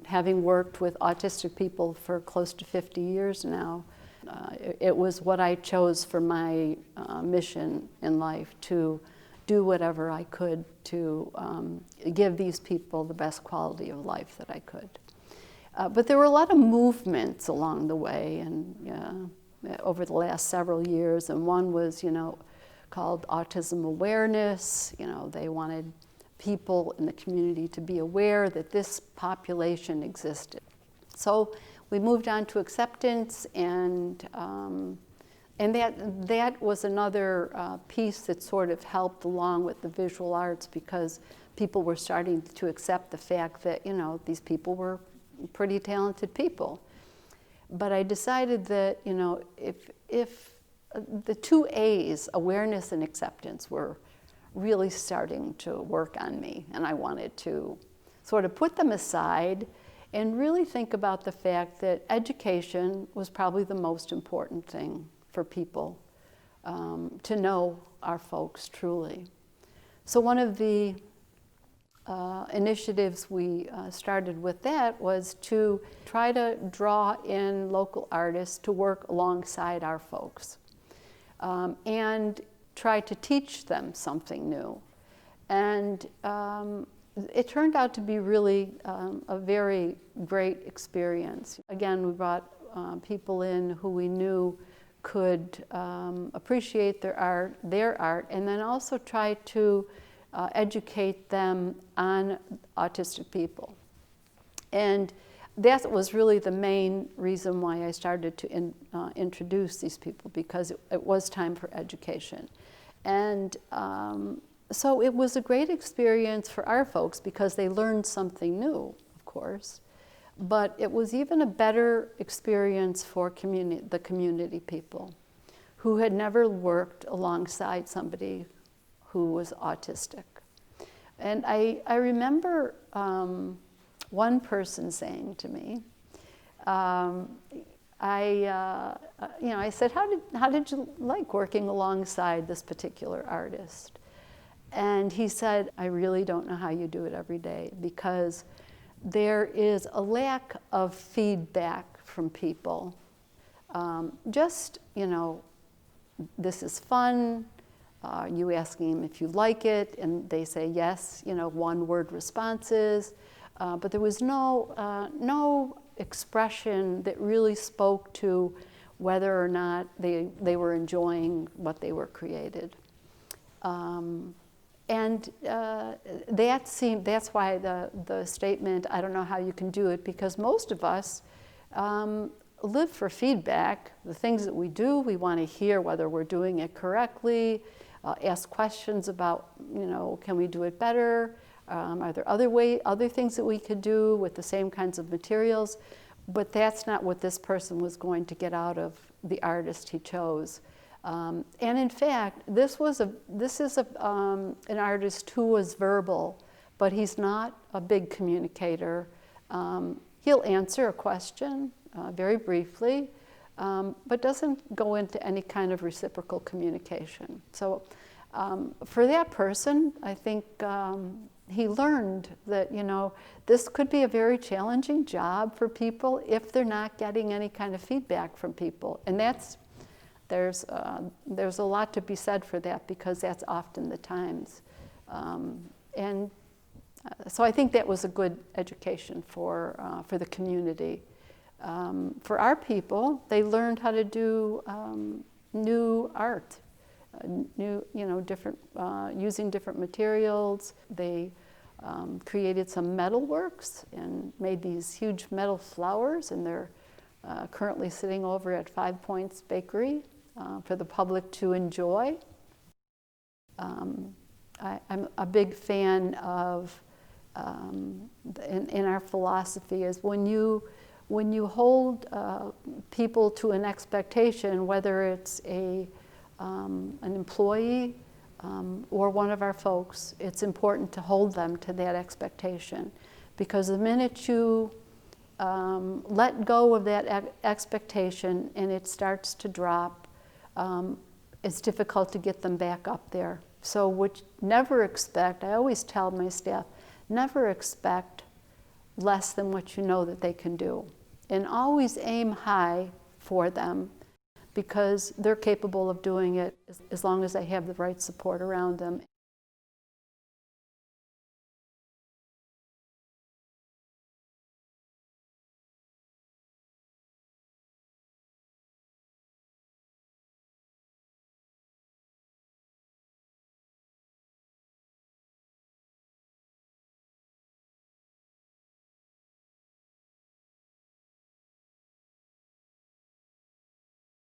having worked with autistic people for close to 50 years now, it was what I chose for my mission in life, to do whatever I could to give these people the best quality of life that I could. But there were a lot of movements along the way, and over the last several years, and one was, called Autism Awareness. They wanted people in the community to be aware that this population existed. So we moved on to acceptance, and that was another piece that sort of helped along with the visual arts, because people were starting to accept the fact that, these people were pretty talented people. But I decided that, if the two A's, awareness and acceptance, were really starting to work on me, and I wanted to sort of put them aside and really think about the fact that education was probably the most important thing for people to know our folks truly. So one of the initiatives we started with that was to try to draw in local artists to work alongside our folks, and try to teach them something new. And it turned out to be really a very great experience. Again, we brought people in who we knew could appreciate their art, and then also try to educate them on autistic people. And that was really the main reason why I started to introduce these people, because it was time for education. And so it was a great experience for our folks, because they learned something new, of course, but it was even a better experience for the community people who had never worked alongside somebody who was autistic. And I remember one person saying to me, I said, how did you like working alongside this particular artist? And he said, I really don't know how you do it every day, because there is a lack of feedback from people. This is fun. You asking them if you like it, and they say yes, one-word responses. But there was no expression that really spoke to whether or not they were enjoying what they were created. And that's why the statement, I don't know how you can do it, because most of us live for feedback. The things that we do, we want to hear whether we're doing it correctly, ask questions about, can we do it better? Are there other things that we could do with the same kinds of materials? But that's not what this person was going to get out of the artist he chose. And in fact, this is an artist who was verbal, but he's not a big communicator. He'll answer a question very briefly, but doesn't go into any kind of reciprocal communication. So for that person, I think he learned that, this could be a very challenging job for people if they're not getting any kind of feedback from people. And there's a lot to be said for that, because that's often the times. So I think that was a good education for the community. For our people, they learned how to do new art, different, using different materials. They created some metal works and made these huge metal flowers, and they're currently sitting over at 5 Points Bakery for the public to enjoy. I'm a big fan of, in our philosophy, is when you hold people to an expectation, whether it's an employee or one of our folks, it's important to hold them to that expectation, because the minute you let go of that expectation and it starts to drop, it's difficult to get them back up there. So never expect, I always tell my staff, never expect less than what you know that they can do. And always aim high for them, because they're capable of doing it as long as they have the right support around them.